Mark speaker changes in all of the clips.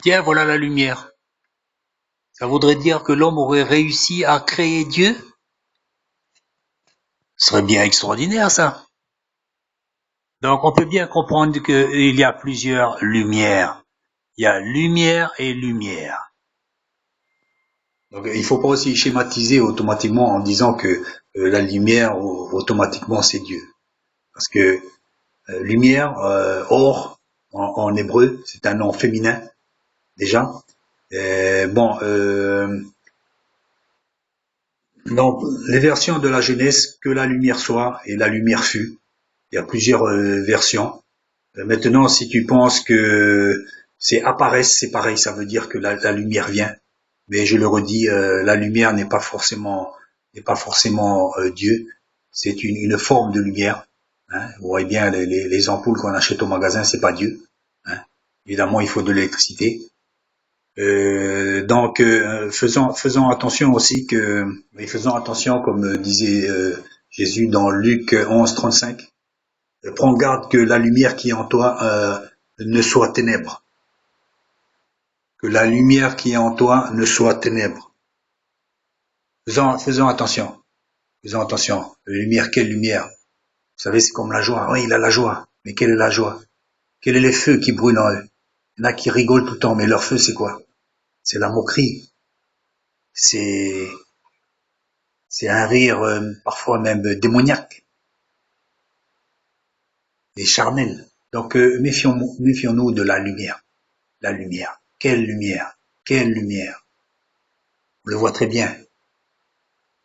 Speaker 1: Tiens, voilà la lumière. Ça voudrait dire que l'homme aurait réussi à créer Dieu? Ce serait bien extraordinaire, ça. Donc, on peut bien comprendre qu'il y a plusieurs lumières. Il y a lumière et lumière. Donc, il ne faut pas aussi schématiser automatiquement en disant que la lumière, automatiquement, c'est Dieu. Parce que lumière, or, en hébreu, c'est un nom féminin, déjà. Bon, dans les versions de la Genèse, que la lumière soit et la lumière fut. Il y a plusieurs versions. Maintenant, si tu penses que c'est apparaissent, c'est pareil, ça veut dire que la lumière vient. Mais je le redis, la lumière n'est pas forcément Dieu. C'est une forme de lumière. Hein. Vous voyez bien les ampoules qu'on achète au magasin, c'est pas Dieu. Hein. Évidemment, il faut de l'électricité. Donc, faisons attention aussi faisons attention, comme disait Jésus dans Luc 11, 35. Prends garde que la lumière qui est en toi ne soit ténèbres. Que la lumière qui est en toi ne soit ténèbres. Faisons attention. Faisons attention. La lumière, quelle lumière? Vous savez, c'est comme la joie. Oui, il a la joie. Mais quelle est la joie? Quels sont les feux qui brûlent en eux? Il y en a qui rigolent tout le temps, mais leur feu, c'est quoi? C'est la moquerie. C'est c'est un rire parfois même démoniaque et charnel. Donc méfions-nous de la lumière. La lumière. Quelle lumière? Quelle lumière? On le voit très bien.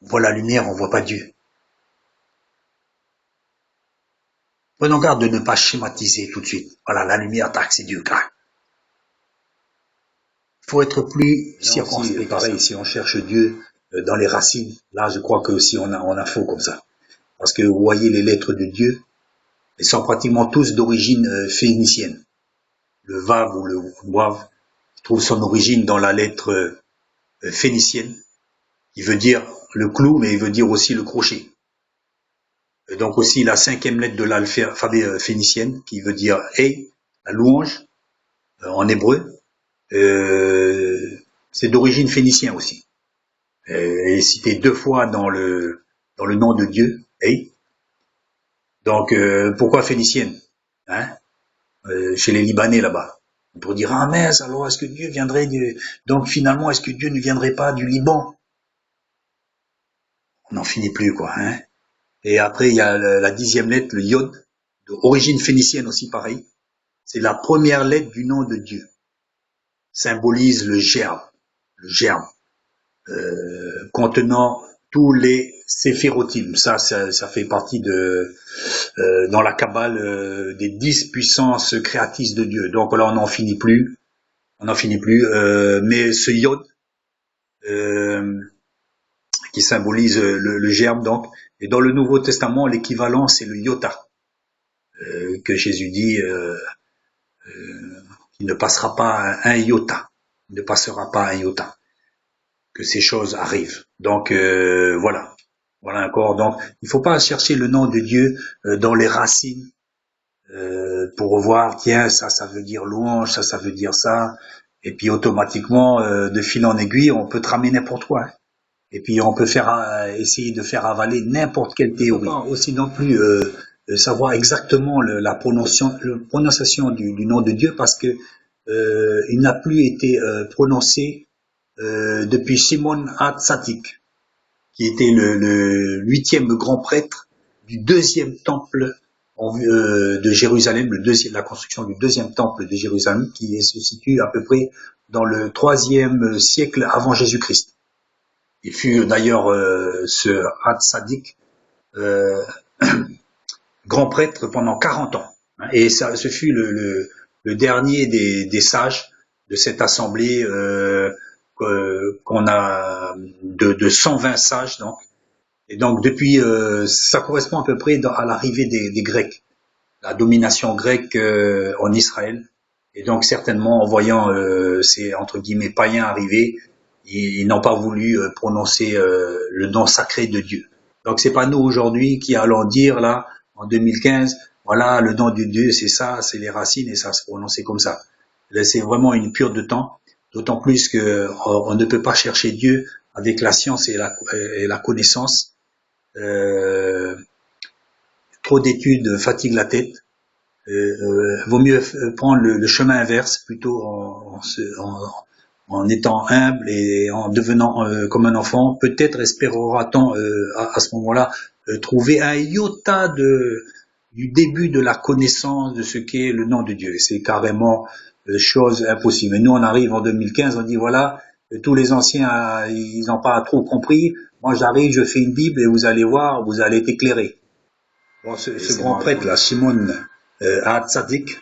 Speaker 1: On voit la lumière, on voit pas Dieu. Prenons garde de ne pas schématiser tout de suite. Voilà, la lumière, tac, c'est Dieu. Il faut être plus circonspect. Pareil, si on cherche Dieu dans les racines, là, je crois que aussi on a faux comme ça. Parce que vous voyez les lettres de Dieu, elles sont pratiquement tous d'origine phénicienne. Le vav ou le wav trouve son origine dans la lettre phénicienne, qui veut dire le clou, mais il veut dire aussi le crochet. Donc aussi la 5e lettre de l'alphabet phénicienne, qui veut dire hey, la louange, en hébreu, c'est d'origine phénicienne aussi. Elle est citée 2 fois dans le nom de Dieu, hey. Donc pourquoi phénicienne, hein, chez les Libanais là-bas? Pour dire ah mince, alors est-ce que Dieu viendrait donc finalement est-ce que Dieu ne viendrait pas du Liban? On n'en finit plus quoi, hein. Et après il y a la 10e lettre, le yod, d'origine phénicienne aussi pareil. C'est la première lettre du nom de Dieu. Symbolise le germe contenant tous les séphirotim. Ça fait partie de dans la Kabbale des 10 puissances créatrices de Dieu. Donc là on n'en finit plus. Mais ce yod qui symbolise le germe donc, et dans le Nouveau Testament l'équivalent c'est le iota que Jésus dit qu'il ne passera pas un iota, il ne passera pas un iota, que ces choses arrivent. Donc voilà encore. Donc il ne faut pas chercher le nom de Dieu dans les racines pour voir tiens ça veut dire louange, ça veut dire ça, et puis automatiquement de fil en aiguille on peut te ramener n'importe quoi. Hein. Et puis on peut essayer de faire avaler n'importe quelle théorie. Aussi non plus savoir exactement la prononciation du nom de Dieu parce que il n'a plus été prononcé depuis Shimon HaTzadik, qui était le 8e grand prêtre du 2e temple de Jérusalem, la construction du 2e temple de Jérusalem, qui se situe à peu près dans le 3e siècle avant Jésus-Christ. Il fut d'ailleurs ce HaTzadik grand prêtre pendant 40 ans. Hein, et ce fut le dernier des sages de cette assemblée qu'on a de 120 sages. Donc. Et donc depuis, ça correspond à peu près à l'arrivée des Grecs, la domination grecque en Israël. Et donc certainement en voyant ces entre guillemets païens arriver, ils n'ont pas voulu prononcer le nom sacré de Dieu. Donc c'est pas nous aujourd'hui qui allons dire là en 2015, voilà le nom de Dieu c'est ça, c'est les racines et ça se prononcer comme ça. C'est vraiment une pure de temps, d'autant plus que on ne peut pas chercher Dieu avec la science et la connaissance. Euh, Trop d'études fatigue la tête. Vaut mieux prendre le chemin inverse, plutôt en étant humble et en devenant comme un enfant. Peut-être espérera-t-on à ce moment-là trouver un iota du début de la connaissance de ce qu'est le nom de Dieu. C'est carrément chose impossible. Et nous, on arrive en 2015, on dit voilà, tous les anciens, ils n'ont pas trop compris. Moi, j'arrive, je fais une Bible et vous allez voir, vous allez être éclairés. Bon, ce grand prêtre-là, Shimon Hatzadik,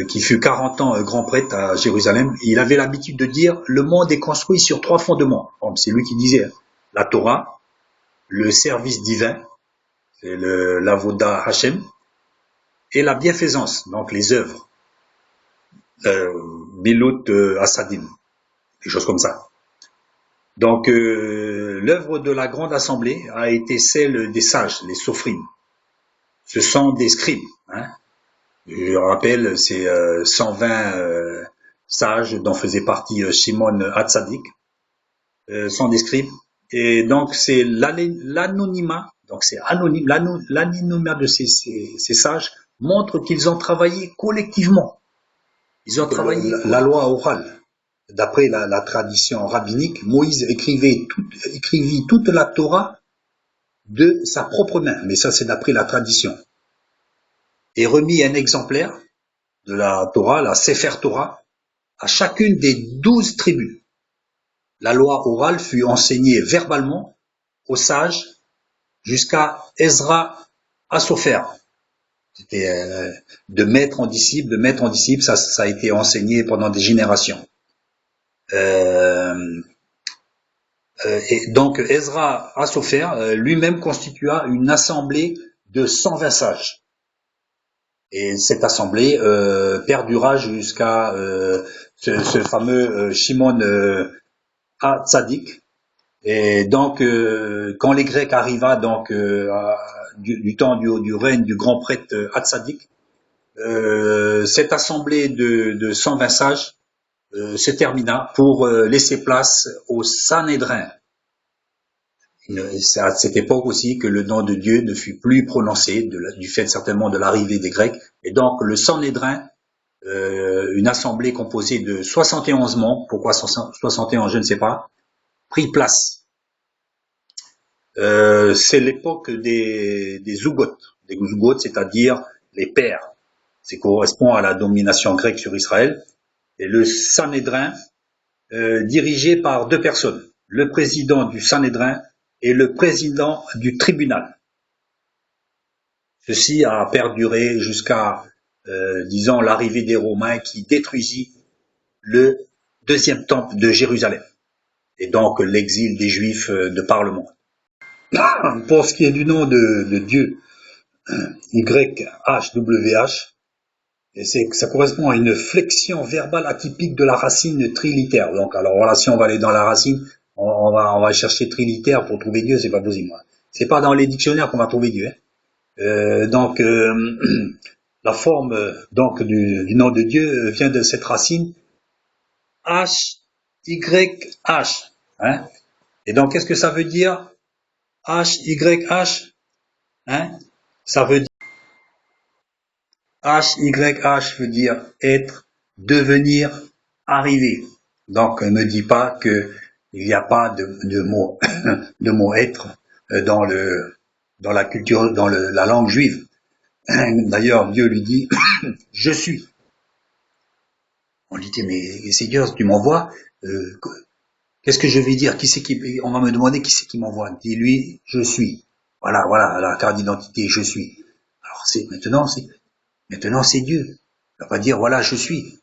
Speaker 1: qui fut 40 ans grand prêtre à Jérusalem, il avait l'habitude de dire le monde est construit sur 3 fondements. C'est lui qui disait la Torah, le service divin, c'est l'avoda Hashem, et la bienfaisance, donc les œuvres, Bilut Asadim, des choses comme ça. Donc l'œuvre de la grande assemblée a été celle des sages, les sophrim. Ce sont des scribes. Hein. Je rappelle, c'est 120 sages dont faisait partie Shimon Hatzadik, sont des scribes. Et donc c'est l'anonymat, donc c'est anonyme, l'anonymat de ces sages montre qu'ils ont travaillé collectivement. Ils ont travaillé la loi orale. D'après la tradition rabbinique, Moïse écrivit toute la Torah de sa propre main, mais ça c'est d'après la tradition. Et remis un exemplaire de la Torah, la Sefer Torah, à chacune des 12 tribus. La loi orale fut enseignée verbalement aux sages jusqu'à Ezra Asopher. C'était de maître en disciple, ça a été enseigné pendant des générations. Et donc Ezra Asopher lui-même constitua une assemblée de 120 sages. Et cette assemblée perdura jusqu'à ce fameux Shimon Hatzadik. Et donc, quand les Grecs arriva donc du temps du règne du grand prêtre Hatzadik, cette assemblée de 120 sages se termina pour laisser place au Sanhédrin. C'est à cette époque aussi que le nom de Dieu ne fut plus prononcé, du fait certainement de l'arrivée des Grecs. Et donc le Sanhédrin, une assemblée composée de 71 membres, pourquoi 71 je ne sais pas, prit place. C'est l'époque des Zougotes, c'est-à-dire les pères. Ça correspond à la domination grecque sur Israël. Et le Sanhédrin, dirigé par 2 personnes, le président du Sanhédrin et le président du tribunal. Ceci a perduré jusqu'à, disons, l'arrivée des Romains qui détruisit le 2e temple de Jérusalem. Et donc l'exil des Juifs de par le monde. Pour ce qui est du nom de Dieu, YHWH, ça correspond à une flexion verbale atypique de la racine trilitère. Donc, alors voilà, si on va aller dans la racine, on va chercher trilitère pour trouver Dieu, c'est pas possible. C'est pas dans les dictionnaires qu'on va trouver Dieu. Hein. Donc, la forme donc du nom de Dieu vient de cette racine HYH. Hein. Et donc, qu'est-ce que ça veut dire HYH? Hein. Ça veut dire HYH veut dire être, devenir, arriver. Donc, ne me dis pas que il n'y a pas de mot de mot être dans la culture, dans la langue juive. D'ailleurs, Dieu lui dit je suis. On lui dit mais Seigneur, tu m'envoies, qu'est-ce que je vais dire? On va me demander qui c'est qui m'envoie. Dis-lui je suis. Voilà la carte d'identité, je suis. Alors Maintenant, c'est Dieu. Il va pas dire, voilà, je suis.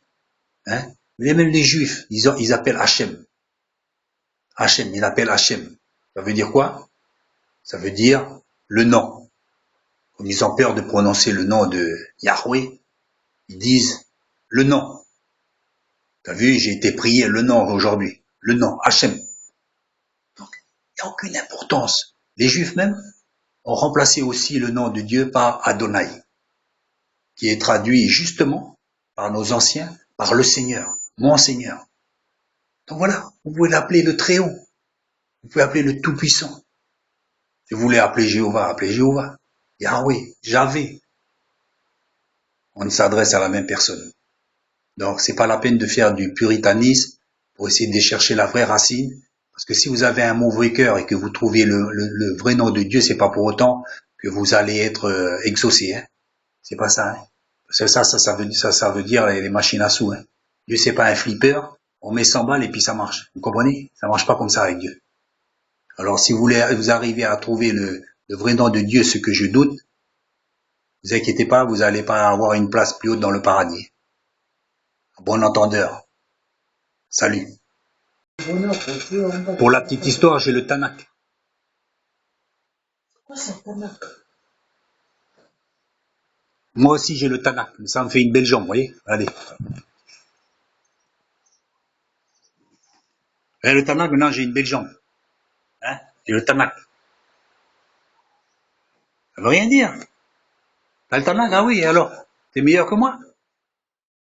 Speaker 1: Hein? Mais même les Juifs, ils appellent Hachem. Hachem, ils appellent Hachem. Ça veut dire quoi? Ça veut dire le nom. Comme ils ont peur de prononcer le nom de Yahweh, ils disent le nom. T'as vu, j'ai été prié le nom aujourd'hui. Le nom, Hachem. Donc, il n'y a aucune importance. Les Juifs même ont remplacé aussi le nom de Dieu par Adonai, qui est traduit justement par nos anciens, par le Seigneur, mon Seigneur. Donc voilà, vous pouvez l'appeler le Très-Haut, vous pouvez appeler le Tout-Puissant. Si vous voulez appeler Jéhovah, appelez Jéhovah. Yahweh, Javé. On s'adresse à la même personne. Donc c'est pas la peine de faire du puritanisme pour essayer de chercher la vraie racine. Parce que si vous avez un mauvais cœur et que vous trouvez le vrai nom de Dieu, c'est pas pour autant que vous allez être exaucé. Hein. C'est pas ça. Hein. Parce que ça veut dire les machines à sous. Hein. Dieu c'est pas un flipper. On met 100 balles et puis ça marche. Vous comprenez? Ça marche pas comme ça avec Dieu. Alors si vous arrivez à trouver le vrai nom de Dieu, ce que je doute, vous inquiétez pas, vous n'allez pas avoir une place plus haute dans le paradis. Bon entendeur. Salut. Pour la petite histoire, j'ai le Tanakh. Moi aussi, j'ai le Tanakh. Ça me fait une belle jambe, vous voyez? Allez. Et le Tanakh, maintenant, j'ai une belle jambe. Hein? J'ai le Tanakh. Ça veut rien dire. T'as le Tanakh? Ah oui, alors? T'es meilleur que moi?